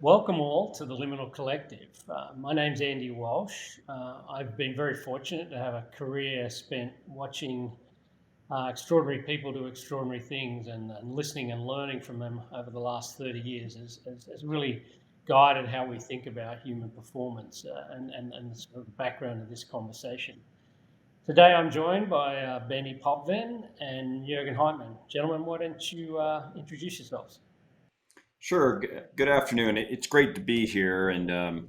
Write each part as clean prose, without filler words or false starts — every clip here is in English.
Welcome all to the Liminal Collective. My name's Andy Walsh. I've been very fortunate to have a career spent watching extraordinary people do extraordinary things and listening and learning from them over the last 30 years has really guided how we think about human performance and the sort of the background of this conversation. Today I'm joined by Benny Popven and Jürgen Heitmann. Gentlemen, why don't you introduce yourselves? Sure. Good afternoon. It's great to be here. And, I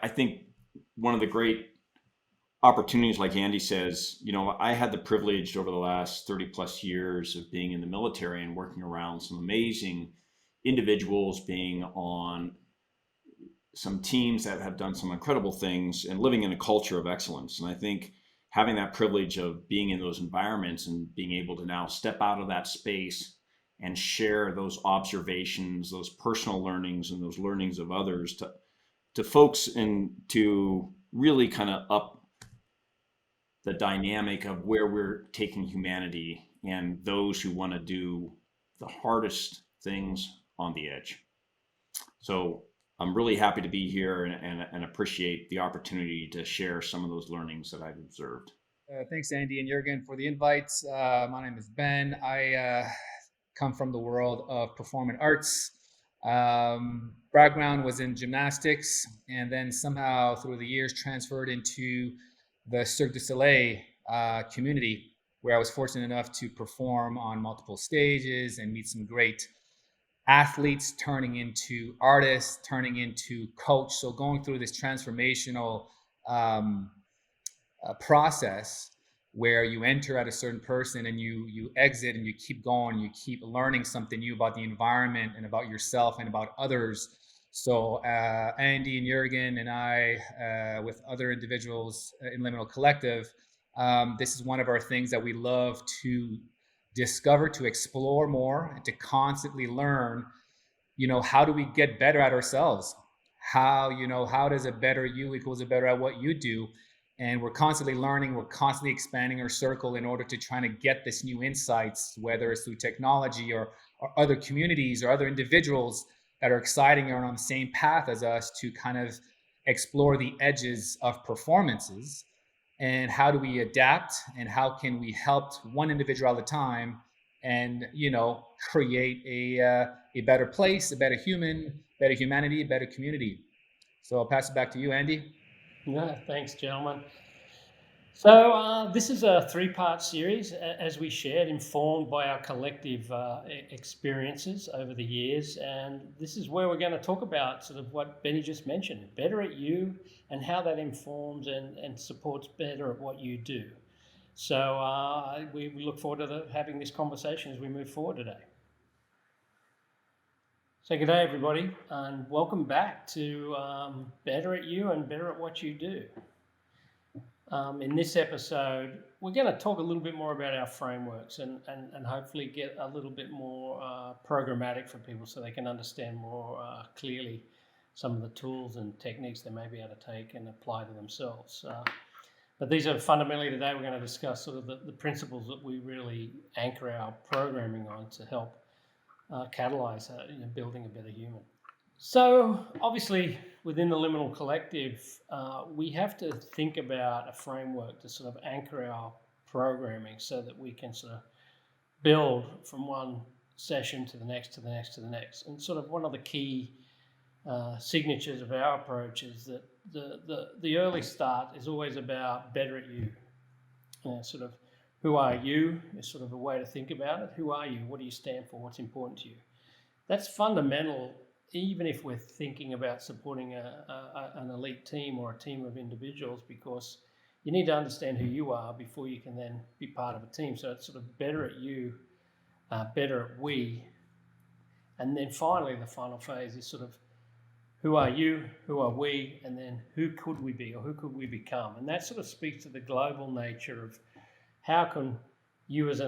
think one of the great opportunities, like Andy says, I had the privilege over the last 30 plus years of being in the military and working around some amazing individuals, being on some teams that have done some incredible things and living in a culture of excellence. And I think having that privilege of being in those environments and being able to now step out of that space and share those observations, those personal learnings, and those learnings of others to folks, and to really kind of up the dynamic of where we're taking humanity and those who want to do the hardest things on the edge. So I'm really happy to be here and appreciate the opportunity to share some of those learnings that I've observed. Thanks, Andy and Jurgen, for the invites. My name is Ben. I come from the world of performing arts. Background was in gymnastics, and then somehow through the years transferred into the Cirque du Soleil community, where I was fortunate enough to perform on multiple stages and meet some great athletes, turning into artists, turning into coach. So going through this transformational um, process where you enter at a certain person and you exit and you keep going, you keep learning something new about the environment and about yourself and about others. So Andy and Jurgen and I, with other individuals in Liminal Collective, this is one of our things that we love to discover, to explore more, and to constantly learn. How do we get better at ourselves? How does a better you equals a better at what you do? And we're constantly learning, we're constantly expanding our circle in order to try to get this new insights, whether it's through technology or other communities or other individuals that are exciting or on the same path as us, to kind of explore the edges of performances. And how do we adapt, and how can we help one individual at a time, and create a better place, a better human, better humanity, a better community. So I'll pass it back to you, Andy. No, thanks, gentlemen. So this is a three-part series, as we shared, informed by our collective experiences over the years. And this is where we're going to talk about sort of what Benny just mentioned, better at you, and how that informs and supports better at what you do. So we look forward to having this conversation as we move forward today. So good day, everybody, and welcome back to Better at You and Better at What You Do. In this episode, we're going to talk a little bit more about our frameworks and hopefully get a little bit more programmatic for people so they can understand more clearly some of the tools and techniques they may be able to take and apply to themselves. But these are fundamentally, today we're going to discuss sort of the principles that we really anchor our programming on to help catalyze building a better human. So obviously within the Liminal Collective, we have to think about a framework to sort of anchor our programming so that we can sort of build from one session to the next, to the next, to the next. And sort of one of the key signatures of our approach is that the early start is always about better at you. Sort of who are you is sort of a way to think about it. Who are you? What do you stand for? What's important to you? That's fundamental, even if we're thinking about supporting an elite team or a team of individuals, because you need to understand who you are before you can then be part of a team. So it's sort of better at you, better at we. And then finally, the final phase is sort of who are you, who are we, and then who could we be or who could we become? And that sort of speaks to the global nature of how can you as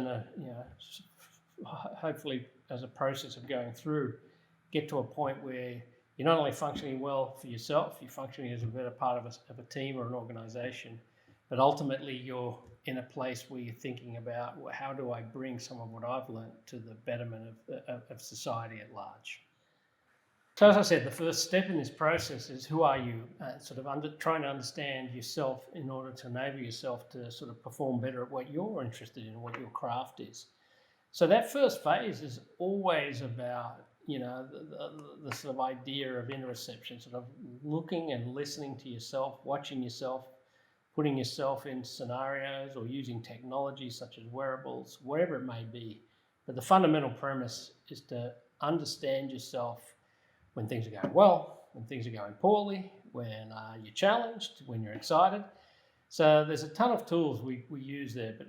hopefully as a process of going through, get to a point where you're not only functioning well for yourself, you're functioning as a better part of a team or an organization, but ultimately you're in a place where you're thinking about, well, how do I bring some of what I've learned to the betterment of society at large? So as I said, the first step in this process is who are you? Sort of trying to understand yourself in order to enable yourself to sort of perform better at what you're interested in, what your craft is. So that first phase is always about, the sort of idea of interoception, sort of looking and listening to yourself, watching yourself, putting yourself in scenarios or using technology such as wearables, wherever it may be. But the fundamental premise is to understand yourself when things are going well, when things are going poorly, when you're challenged, when you're excited. So there's a ton of tools we use there, but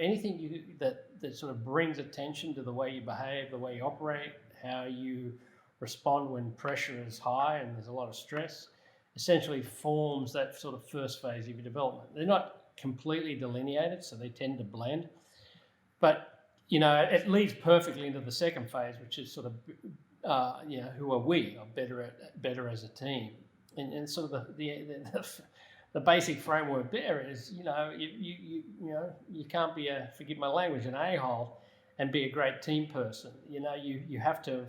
anything that sort of brings attention to the way you behave, the way you operate, how you respond when pressure is high and there's a lot of stress, essentially forms that sort of first phase of your development. They're not completely delineated, so they tend to blend, but it leads perfectly into the second phase, which is sort of who are we, or better as a team, and sort of the basic framework there is, you can't be forgive my language, an a-hole and be a great team person. You have to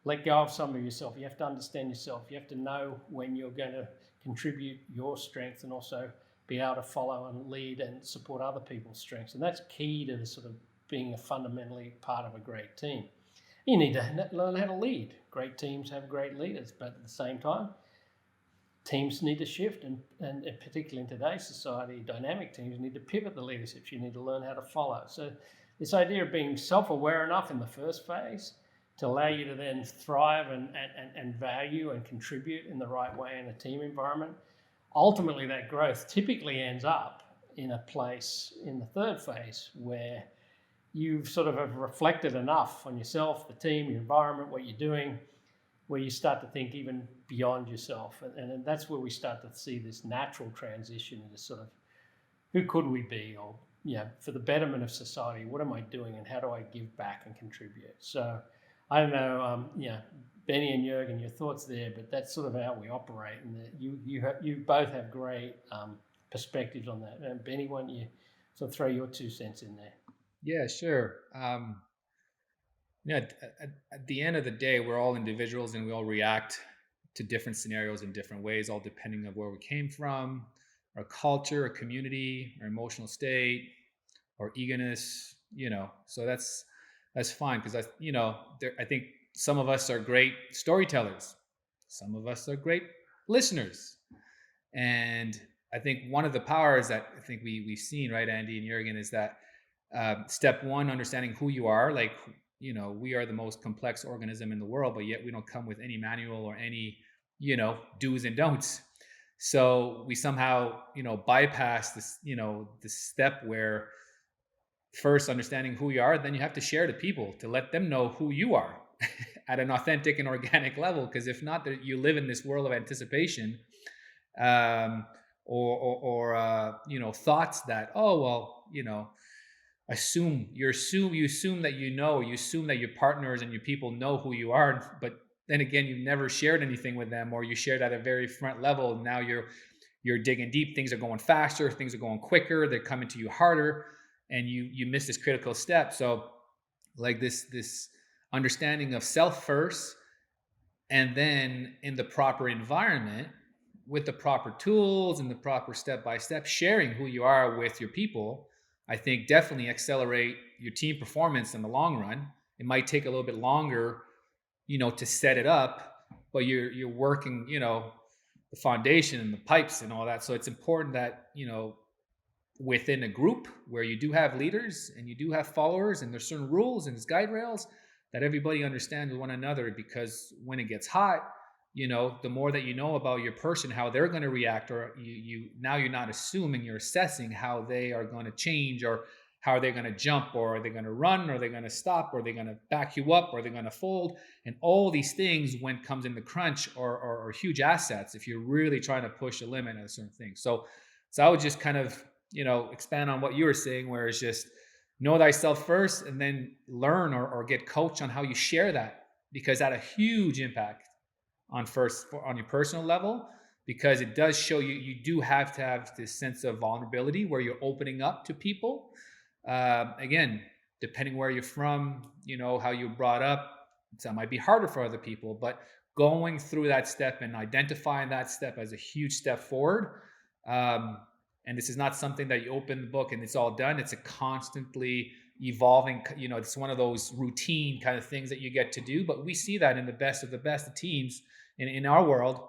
let go of some of yourself. You have to understand yourself. You have to know when you're going to contribute your strengths and also be able to follow and lead and support other people's strengths. And that's key to the sort of being a fundamentally part of a great team. You need to learn how to lead. Great teams have great leaders, but at the same time, teams need to shift, and particularly in today's society, dynamic teams need to pivot the leadership. You need to learn how to follow. So this idea of being self-aware enough in the first phase to allow you to then thrive and value and contribute in the right way in a team environment, ultimately that growth typically ends up in a place in the third phase where you've sort of have reflected enough on yourself, the team, your environment, what you're doing, where you start to think even beyond yourself. And that's where we start to see this natural transition into sort of who could we be, or, for the betterment of society, what am I doing and how do I give back and contribute? So I don't know, Benny and Jürgen, your thoughts there, but that's sort of how we operate. And you both have great perspectives on that. And Benny, why don't you sort of throw your 2 cents in there? Yeah, sure. At the end of the day, we're all individuals and we all react to different scenarios in different ways, all depending on where we came from, our culture, our community, our emotional state, our eagerness. So that's fine, because I think some of us are great storytellers, some of us are great listeners, and I think one of the powers that I think we've seen, right, Andy and Jürgen, is that step one, understanding who you are. Like, we are the most complex organism in the world, but yet we don't come with any manual or any, do's and don'ts. So we somehow, bypass this, this step where first understanding who you are, then you have to share to people to let them know who you are at an authentic and organic level. Because if not, you live in this world of anticipation, or thoughts that, oh, well, you assume that you assume that your partners and your people know who you are, but then again, you've never shared anything with them, or you shared at a very front level, and now you're digging deep. Things are going faster, things are going quicker, they're coming to you harder, and you miss this critical step. So like this understanding of self first, and then in the proper environment with the proper tools and the proper step-by-step sharing who you are with your people, I think definitely accelerate your team performance in the long run. It might take a little bit longer, to set it up, but you're working, the foundation and the pipes and all that. So it's important that, within a group where you do have leaders and you do have followers and there's certain rules and there's guide rails, that everybody understands one another, because when it gets hot, the more that you know about your person, how they're going to react, or now you're not assuming, you're assessing how they are going to change, or how are they going to jump, or are they going to run, or are they going to stop, or are they going to back you up, or are they going to fold? And all these things, when it comes in the crunch, are huge assets if you're really trying to push a limit at a certain thing. So I would just kind of, expand on what you were saying, where it's just know thyself first, and then learn or get coached on how you share that, because that a huge impact on your personal level, because it does show you do have to have this sense of vulnerability where you're opening up to people. Again, depending where you're from, how you're brought up, so it might be harder for other people, but going through that step and identifying that step as a huge step forward. And this is not something that you open the book and it's all done. It's a constantly evolving, it's one of those routine kind of things that you get to do. But we see that in the best of the best of teams in our world.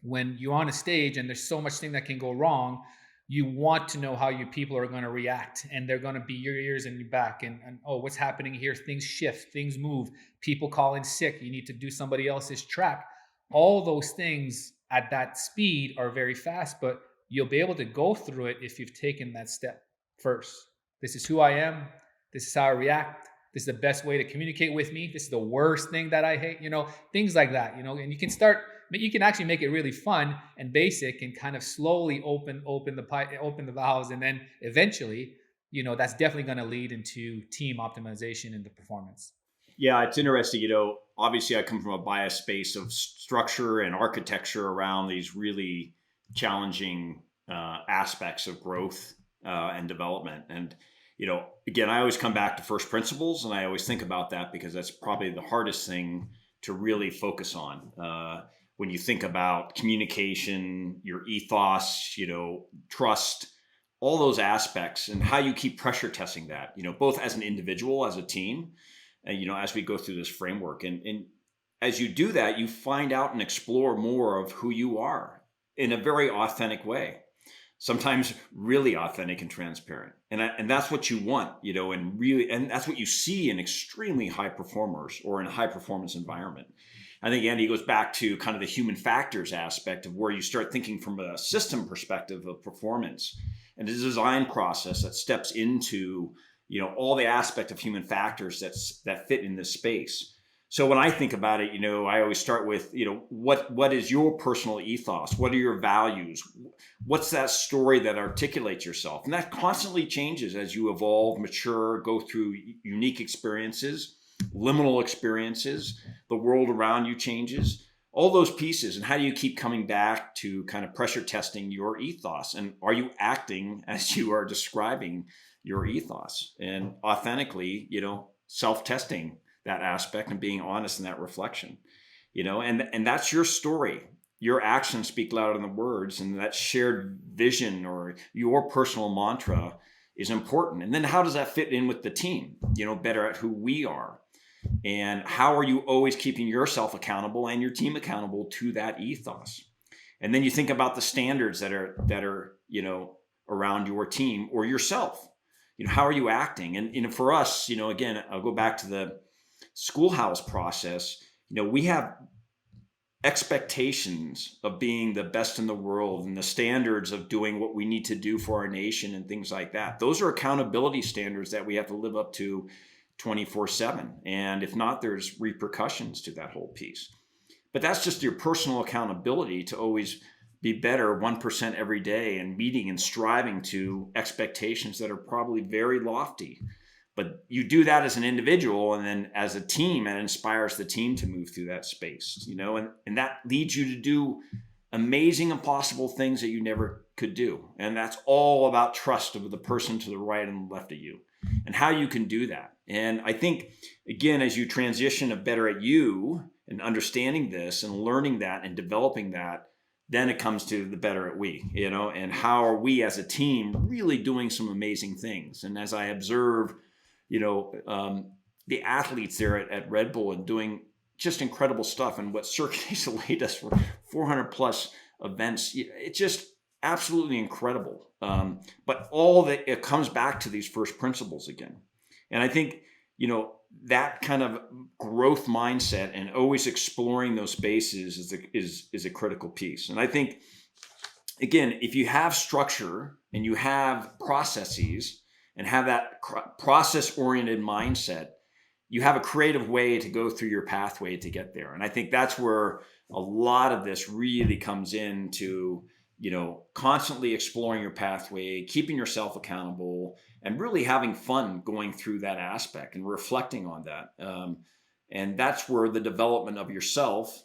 When you're on a stage and there's so much thing that can go wrong, you want to know how your people are going to react, and they're going to be your ears and your back, and oh, what's happening here? Things shift, things move, people call in sick, you need to do somebody else's track. All those things at that speed are very fast, but you'll be able to go through it if you've taken that step first. This is who I am. This is how I react. This is the best way to communicate with me. This is the worst thing that I hate, things like that, and you can actually make it really fun and basic and kind of slowly open the valves. And then eventually, that's definitely going to lead into team optimization and the performance. Yeah, it's interesting. Obviously I come from a biased space of structure and architecture around these really challenging aspects of growth and development. And, again, I always come back to first principles, and I always think about that because that's probably the hardest thing to really focus on. When you think about communication, your ethos, trust, all those aspects, and how you keep pressure testing that, both as an individual, as a team, and, as we go through this framework. And as you do that, you find out and explore more of who you are in a very authentic way, sometimes really authentic and transparent. And that's what you want, and that's what you see in extremely high performers or in a high performance environment. I think, Andy, goes back to kind of the human factors aspect of where you start thinking from a system perspective of performance and the design process that steps into, all the aspect of human factors that fit in this space. So when I think about it, I always start with, what is your personal ethos? What are your values? What's that story that articulates yourself? And that constantly changes as you evolve, mature, go through unique experiences, liminal experiences, the world around you changes, all those pieces. And how do you keep coming back to kind of pressure testing your ethos? And are you acting as you are describing your ethos and authentically, self-testing that aspect and being honest in that reflection, and that's your story. Your actions speak louder than the words, and that shared vision or your personal mantra is important. And then how does that fit in with the team, better at who we are? And how are you always keeping yourself accountable and your team accountable to that ethos? And then you think about the standards that are around your team or yourself. How are you acting? And for us, again, I'll go back to the schoolhouse process. We have expectations of being the best in the world and the standards of doing what we need to do for our nation and things like that. Those are accountability standards that we have to live up to 24/7. And if not, there's repercussions to that whole piece. But that's just your personal accountability to always be better 1% every day and meeting and striving to expectations that are probably very lofty. But you do that as an individual, and then as a team, it inspires the team to move through that space, and that leads you to do amazing, impossible things that you never could do. And that's all about trust of the person to the right and left of you and how you can do that. And I think, again, as you transition to better at you and understanding this and learning that and developing that, then it comes to the better at we, and how are we as a team really doing some amazing things. And as I observe, the athletes there at Red Bull and doing just incredible stuff, and what Cirque du Soleil does for 400 plus events, it's just absolutely incredible. But all that, it comes back to these first principles again. And I think, that kind of growth mindset and always exploring those spaces is a critical piece. And I think, again, if you have structure and you have processes and have that process-oriented mindset, you have a creative way to go through your pathway to get there. And I think that's where a lot of this really comes into, constantly exploring your pathway, keeping yourself accountable, and really having fun going through that aspect and reflecting on that. And that's where the development of yourself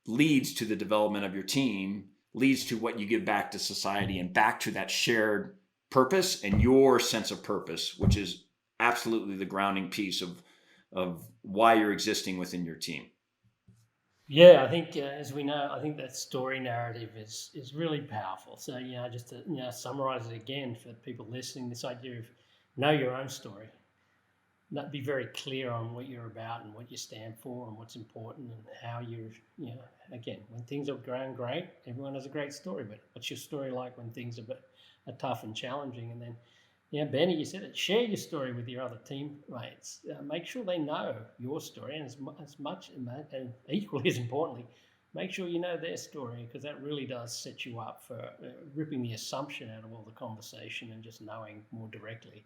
leads to the development of your team, leads to what you give back to society and back to that shared purpose and your sense of purpose, which is absolutely the grounding piece of why you're existing within your team. Yeah, I think as we know, I think that story narrative is really powerful. So just to summarize it again for people listening, this idea of know your own story, be very clear on what you're about and what you stand for and what's important and how again, when things are going great, everyone has a great story, but what's your story like when things are tough and challenging? And then, Benny, you said it, share your story with your other teammates. Make sure they know your story, and as much and equally as importantly, make sure you know their story, because that really does set you up for ripping the assumption out of all the conversation and just knowing more directly.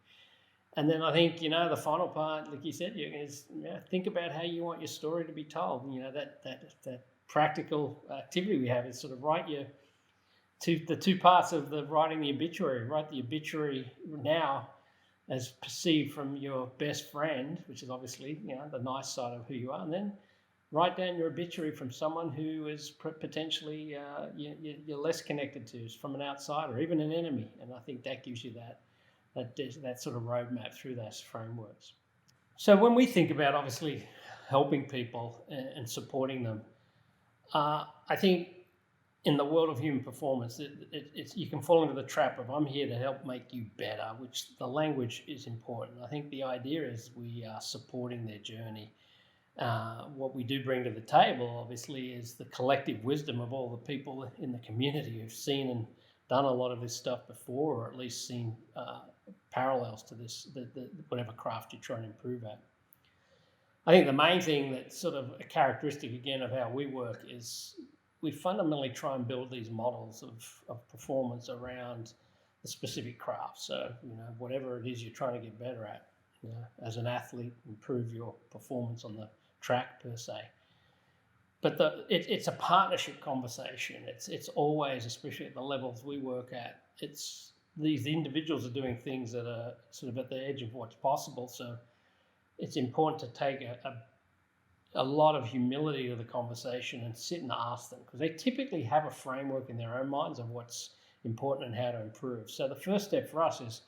And then I think, the final part, like you said, is think about how you want your story to be told. That practical activity we have is sort of write the two parts of the writing the obituary. Write the obituary now as perceived from your best friend, which is obviously, the nice side of who you are. And then write down your obituary from someone who is potentially you're less connected to, from an outsider, even an enemy. And I think that gives you that sort of roadmap through those frameworks. So when we think about obviously helping people and supporting them, I think in the world of human performance, you can fall into the trap of I'm here to help make you better, which the language is important. I think the idea is we are supporting their journey. What we do bring to the table, obviously, is the collective wisdom of all the people in the community who've seen and done a lot of this stuff before, or at least seen parallels to this, whatever craft you're trying to improve at. I think the main thing that's sort of a characteristic, again, of how we work is we fundamentally try and build these models of performance around the specific craft. So, whatever it is you're trying to get better at, as an athlete, improve your performance on the track per se. But it's a partnership conversation. It's always, especially at the levels we work at, it's these individuals are doing things that are sort of at the edge of what's possible. So it's important to take a lot of humility to the conversation and sit and ask them, because they typically have a framework in their own minds of what's important and how to improve. So the first step for us is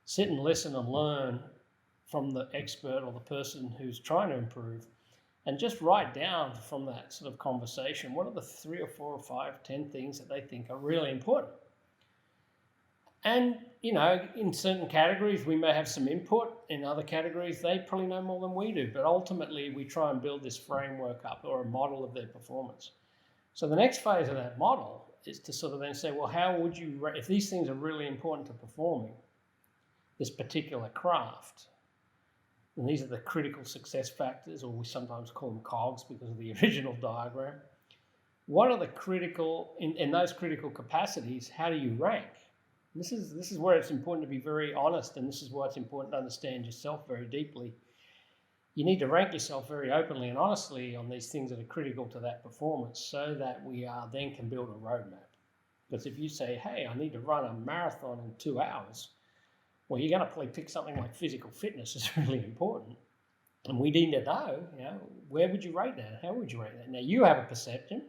sit and listen and learn from the expert or the person who's trying to improve, and just write down from that sort of conversation what are the 3 or 4 or 5, 10 things that they think are really important. And, in certain categories, we may have some input. In other categories, they probably know more than we do. But ultimately, we try and build this framework up, or a model of their performance. So the next phase of that model is to sort of then say, well, how would you, if these things are really important to performing this particular craft, and these are the critical success factors, or we sometimes call them cogs because of the original diagram, what are the critical, in those critical capacities, how do you rank? This is where it's important to be very honest, and this is why it's important to understand yourself very deeply. You need to rank yourself very openly and honestly on these things that are critical to that performance, so that we then can build a roadmap. Because if you say, hey, I need to run a marathon in 2 hours, well, you're going to probably pick something like physical fitness is really important. And we need to know, where would you rate that? How would you rate that? Now, you have a perception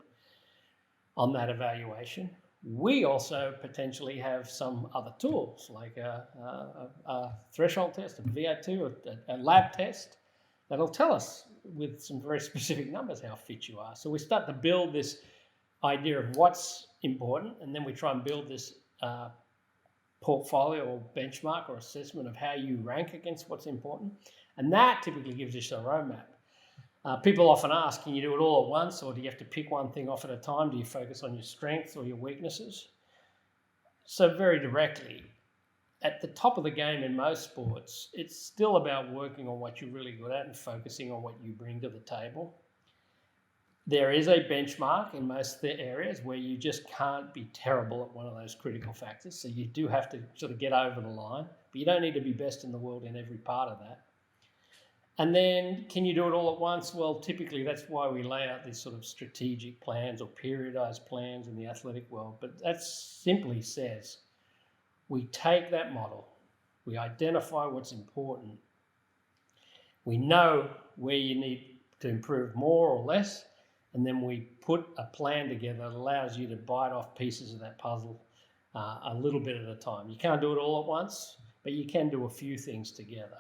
on that evaluation. We also potentially have some other tools, like a threshold test, a VO2, a lab test, that'll tell us with some very specific numbers how fit you are. So we start to build this idea of what's important, and then we try and build this portfolio or benchmark or assessment of how you rank against what's important. And that typically gives us a roadmap. People often ask, can you do it all at once, or do you have to pick one thing off at a time? Do you focus on your strengths or your weaknesses? So very directly, at the top of the game in most sports, it's still about working on what you're really good at and focusing on what you bring to the table. There is a benchmark in most areas where you just can't be terrible at one of those critical factors. So you do have to sort of get over the line, but you don't need to be best in the world in every part of that. And then, can you do it all at once? Well, typically that's why we lay out these sort of strategic plans or periodized plans in the athletic world. But that simply says we take that model, we identify what's important, we know where you need to improve more or less, and then we put a plan together that allows you to bite off pieces of that puzzle a little bit at a time. You can't do it all at once, but you can do a few things together.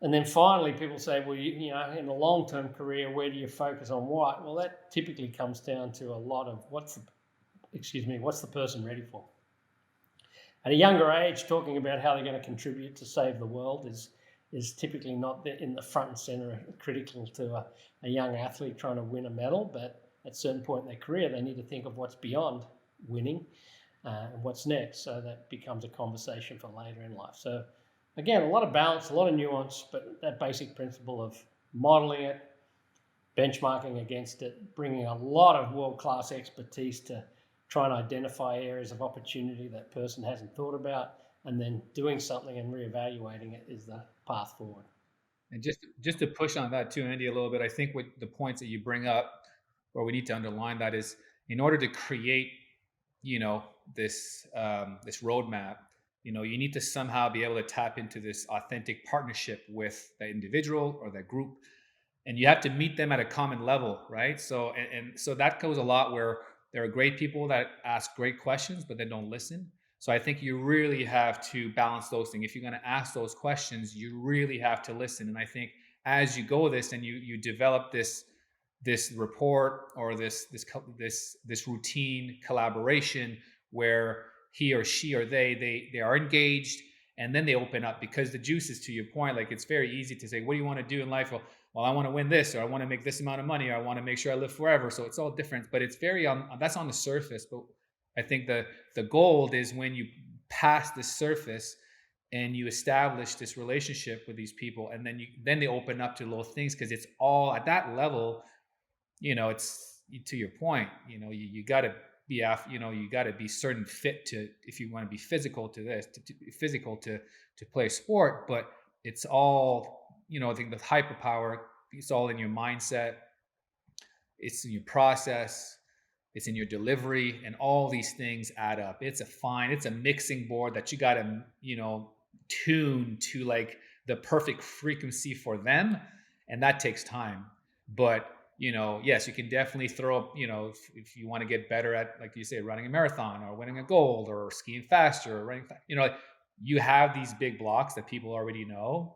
And then finally, people say, well, you know, in a long-term career, where do you focus on what? Well, that typically comes down to a lot of what's the person ready for? At a younger age, talking about how they're going to contribute to save the world is typically not in the front and center, critical to a young athlete trying to win a medal. But at a certain point in their career, they need to think of what's beyond winning and what's next. So that becomes a conversation for later in life. So again, a lot of balance, a lot of nuance, but that basic principle of modeling it, benchmarking against it, bringing a lot of world-class expertise to try and identify areas of opportunity that person hasn't thought about, and then doing something and reevaluating it is the path forward. And just to push on that too, Andy, a little bit, I think what the points that you bring up, where we need to underline that is, in order to create, you know, this this roadmap, you know, you need to somehow be able to tap into this authentic partnership with that individual or that group, and you have to meet them at a common level, right? So and so that goes a lot where there are great people that ask great questions but then don't listen. So I think you really have to balance those things. If you're going to ask those questions, you really have to listen. And I think as you go this and you develop this report or this routine collaboration where he or she or they are engaged, and then they open up, because the juice is, to your point, like, it's very easy to say, what do you want to do in life? Well, I want to win this, or I want to make this amount of money, or I want to make sure I live forever. So it's all different, but it's very that's on the surface. But I think the gold is when you pass the surface and you establish this relationship with these people, and then they open up to little things, because it's all at that level. You know, it's, to your point, you know, you got to be you know, you got to be certain fit to, if you want to be physical to this, to play sport. But it's all, you know, I think the hyperpower, it's all in your mindset, it's in your process, it's in your delivery, and all these things add up. It's a mixing board that you got to, you know, tune to like the perfect frequency for them, and that takes time. But, you know, yes, you can definitely throw up, you know, if you want to get better at, like you say, running a marathon or winning a gold or skiing faster or running, you know, you have these big blocks that people already know,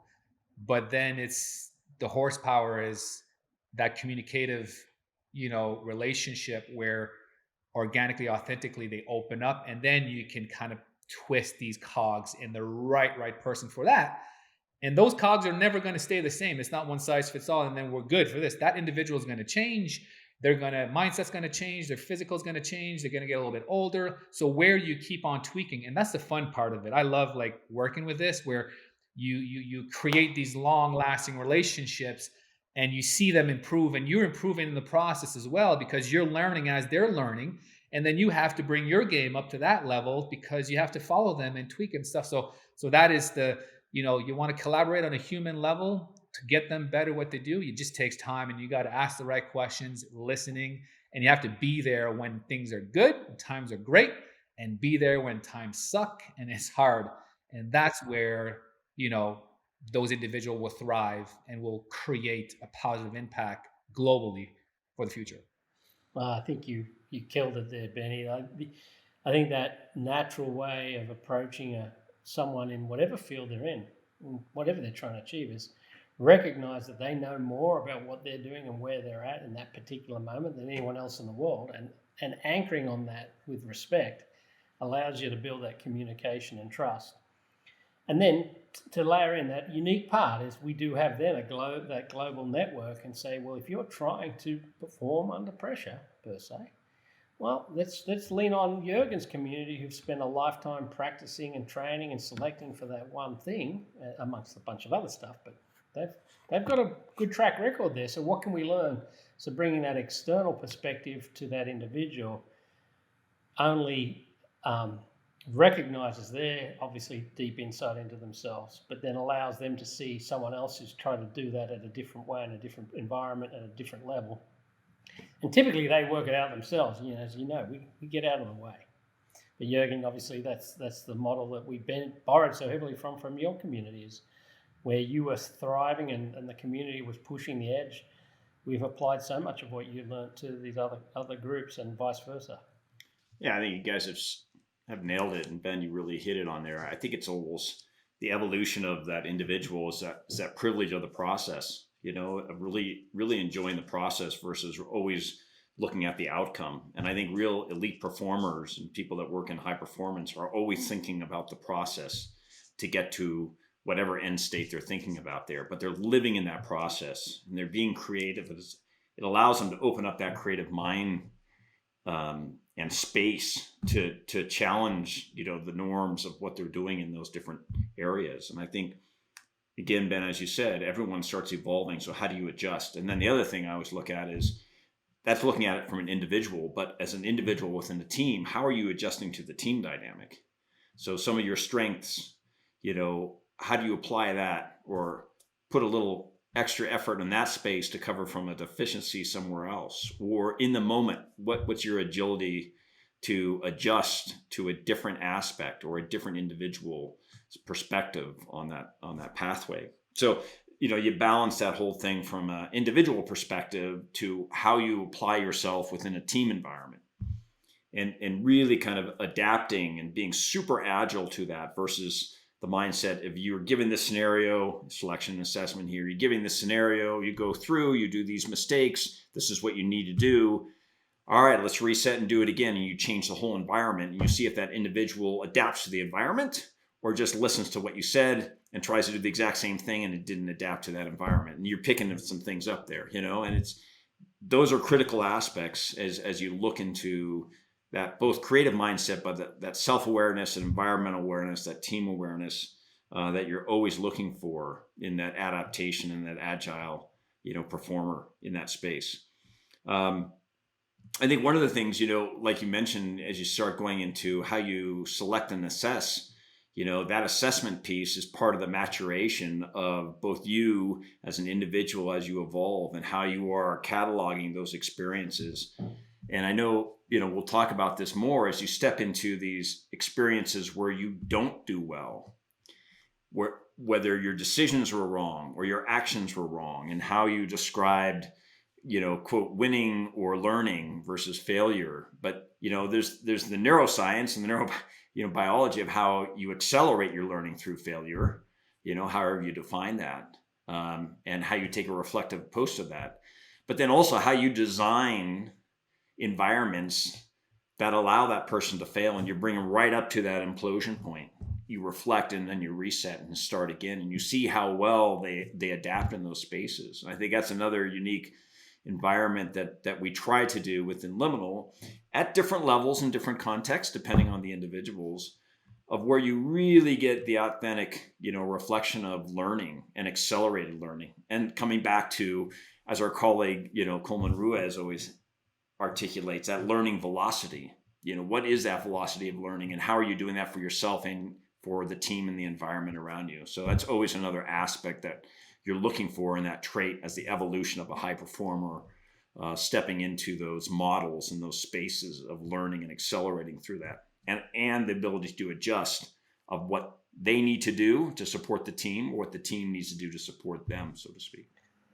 but then it's the horsepower is that communicative, you know, relationship where organically, authentically they open up, and then you can kind of twist these cogs in the right person for that. And those cogs are never going to stay the same. It's not one size fits all and then we're good for this. That individual is going to change. Mindset's going to change. Their physical is going to change. They're going to get a little bit older. So where you keep on tweaking, and that's the fun part of it. I love like working with this, where you create these long lasting relationships, and you see them improve, and you're improving in the process as well, because you're learning as they're learning. And then you have to bring your game up to that level, because you have to follow them and tweak and stuff. So that is the, you know, you want to collaborate on a human level to get them better what they do. It just takes time, and you got to ask the right questions, listening, and you have to be there when things are good, times are great, and be there when times suck and it's hard. And that's where, you know, those individuals will thrive and will create a positive impact globally for the future. Well, I think you killed it there, Benny. I think that natural way of approaching someone in whatever field they're in, whatever they're trying to achieve, is recognize that they know more about what they're doing and where they're at in that particular moment than anyone else in the world. And anchoring on that with respect allows you to build that communication and trust. And then to layer in that unique part is we do have then that global network, and say, well, if you're trying to perform under pressure, per se, well, let's lean on Jurgen's community, who've spent a lifetime practicing and training and selecting for that one thing, amongst a bunch of other stuff. But they've got a good track record there. So what can we learn? So bringing that external perspective to that individual only recognizes their obviously deep insight into themselves, but then allows them to see someone else who's trying to do that at a different way, in a different environment, at a different level. And typically they work it out themselves. You know, as you know, we get out of the way. But Jurgen, obviously, that's the model that we borrowed so heavily from your communities, where you were thriving and the community was pushing the edge. We've applied so much of what you learned to these other groups, and vice versa. Yeah, I think you guys have nailed it, and Ben, you really hit it on there. I think it's almost the evolution of that individual is that privilege of the process, of really enjoying the process versus always looking at the outcome. And I think real elite performers and people that work in high performance are always thinking about the process to get to whatever end state they're thinking about there, but they're living in that process and they're being creative. It allows them to open up that creative mind, and space to challenge, the norms of what they're doing in those different areas. And I think, again, Ben, as you said, everyone starts evolving. So how do you adjust? And then the other thing I always look at is that's looking at it from an individual, but as an individual within a team, how are you adjusting to the team dynamic? So some of your strengths, how do you apply that or put a little extra effort in that space to cover from a deficiency somewhere else? Or in the moment, what's your agility to adjust to a different aspect or a different individual perspective on that pathway? So, you balance that whole thing from an individual perspective to how you apply yourself within a team environment, and really kind of adapting and being super agile to that versus the mindset of you're given this scenario, selection and assessment here, you're giving this scenario, you go through, you do these mistakes, this is what you need to do. All right, let's reset and do it again. And you change the whole environment and you see if that individual adapts to the environment or just listens to what you said and tries to do the exact same thing and it didn't adapt to that environment. And you're picking some things up there, and those are critical aspects as you look into that both creative mindset, but that self-awareness and environmental awareness, that team awareness, that you're always looking for in that adaptation and that agile, performer in that space. I think one of the things, like you mentioned, as you start going into how you select and assess, that assessment piece is part of the maturation of both you as an individual as you evolve and how you are cataloging those experiences. And I know, we'll talk about this more as you step into these experiences where you don't do well, whether your decisions were wrong or your actions were wrong, and how you described, quote, winning or learning versus failure. But, there's the neuroscience and the biology of how you accelerate your learning through failure, however you define that, and how you take a reflective post of that. But then also how you design environments that allow that person to fail, and you bring them right up to that implosion point. You reflect and then you reset and start again, and you see how well they adapt in those spaces. And I think that's another unique environment that we try to do within Liminal at different levels and different contexts, depending on the individuals, of where you really get the authentic, reflection of learning and accelerated learning. And coming back to, as our colleague, Coleman Ruiz always articulates, that learning velocity. What is that velocity of learning and how are you doing that for yourself and for the team and the environment around you? So that's always another aspect that you're looking for in that trait as the evolution of a high performer, stepping into those models and those spaces of learning and accelerating through that, and the ability to adjust of what they need to do to support the team or what the team needs to do to support them, so to speak.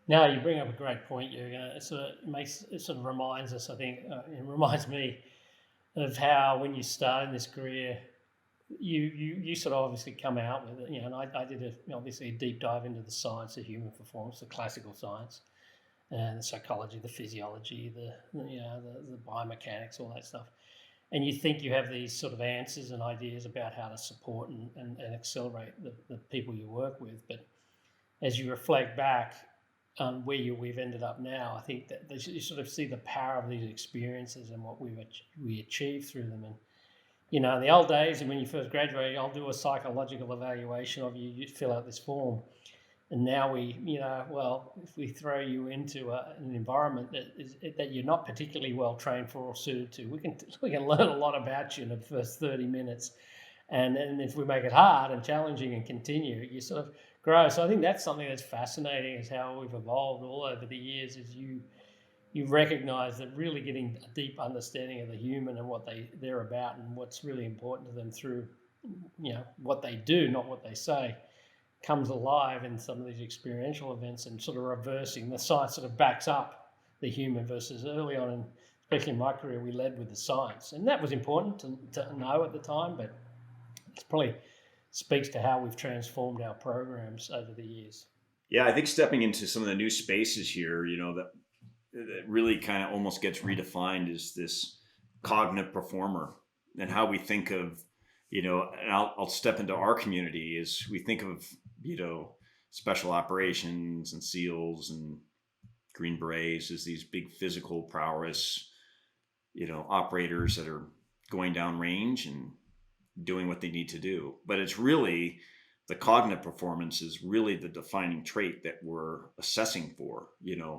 Now you bring up a great point, Jürgen. It sort of reminds us, I think, it reminds me of how when you start in this career, you sort of obviously come out with it, and I did obviously a deep dive into the science of human performance, the classical science, and the psychology, the physiology, the biomechanics, all that stuff. And you think you have these sort of answers and ideas about how to support and accelerate the people you work with, but as you reflect back on where we've ended up now, I think that you sort of see the power of these experiences and what we achieve through them. And in the old days, and when you first graduate, I'll do a psychological evaluation of you. You fill out this form, and now if we throw you into an environment that you're not particularly well trained for or suited to, we can learn a lot about you in the first 30 minutes, and then if we make it hard and challenging and continue, you sort of grow. So I think that's something that's fascinating, is how we've evolved all over the years. Is you recognize that really getting a deep understanding of the human and what they're about and what's really important to them through what they do, not what they say, comes alive in some of these experiential events, and sort of reversing the science sort of backs up the human. Versus early on, and especially in my career, we led with the science, and that was important to know at the time, but it's probably speaks to how we've transformed our programs over the years. Yeah, I think stepping into some of the new spaces here, that really kind of almost gets redefined is this cognitive performer, and how we think of, and I'll step into our community is we think of, special operations and SEALs and Green Berets as these big physical prowess, operators that are going down range and doing what they need to do. But it's really the cognitive performance is really the defining trait that we're assessing for,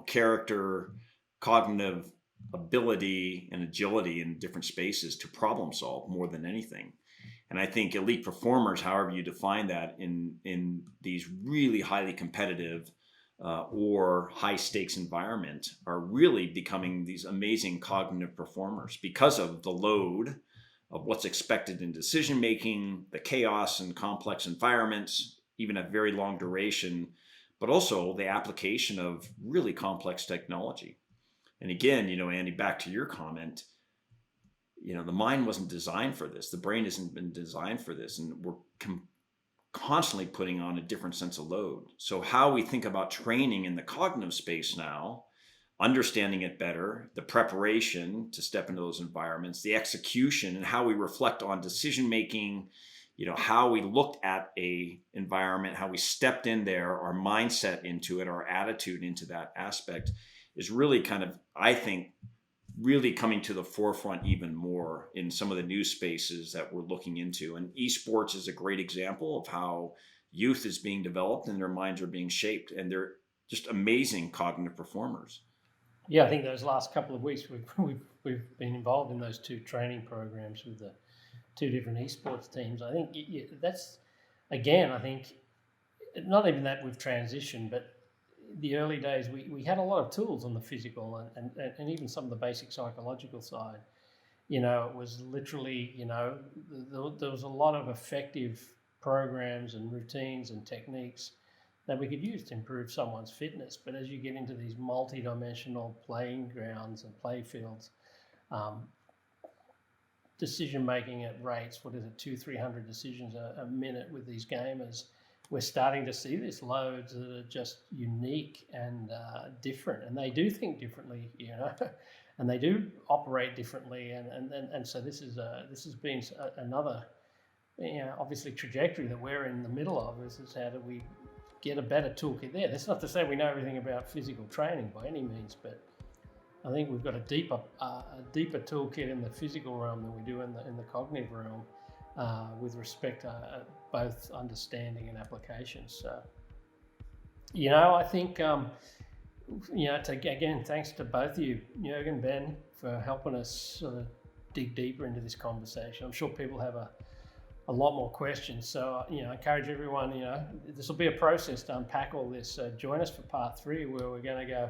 character, cognitive ability, and agility in different spaces to problem solve more than anything. And I think elite performers, however you define that, in these really highly competitive or high stakes environment, are really becoming these amazing cognitive performers because of the load of what's expected in decision making, the chaos and complex environments, even at very long duration, but also the application of really complex technology. And again, Andy, back to your comment, the mind wasn't designed for this. The brain hasn't been designed for this. And we're constantly putting on a different sense of load. So how we think about training in the cognitive space now, understanding it better, the preparation to step into those environments, the execution, and how we reflect on decision making, how we looked at a environment, how we stepped in there, our mindset into it, our attitude into that aspect is really kind of, I think, really coming to the forefront even more in some of the new spaces that we're looking into. And esports is a great example of how youth is being developed and their minds are being shaped, and they're just amazing cognitive performers. Yeah, I think those last couple of weeks we've been involved in those 2 training programs with the 2 different esports teams. I think that's, again, I think not even that we've transitioned, but the early days we had a lot of tools on the physical and even some of the basic psychological side. It was literally, there was a lot of effective programs and routines and techniques that we could use to improve someone's fitness. But as you get into these multi-dimensional playing grounds and play fields, decision making at rates, 200-300 decisions a minute with these gamers, we're starting to see these loads that are just unique and different, and they do think differently, and they do operate differently, and so this has been another, obviously trajectory that we're in the middle of. Is how do we get a better toolkit there? That's not to say we know everything about physical training by any means, but I think we've got a deeper toolkit in the physical realm than we do in the cognitive realm, with respect to both understanding and application. So, I think, again, thanks to both of you, Jürgen, Ben, for helping us sort of dig deeper into this conversation. I'm sure people have a lot more questions. So, I encourage everyone, this will be a process to unpack all this. So join us for part 3, where we're going to go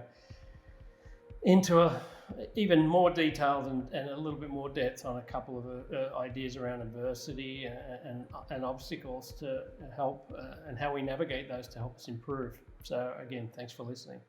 into even more details and a little bit more depth on a couple of ideas around adversity and obstacles to help, and how we navigate those to help us improve. So again, thanks for listening.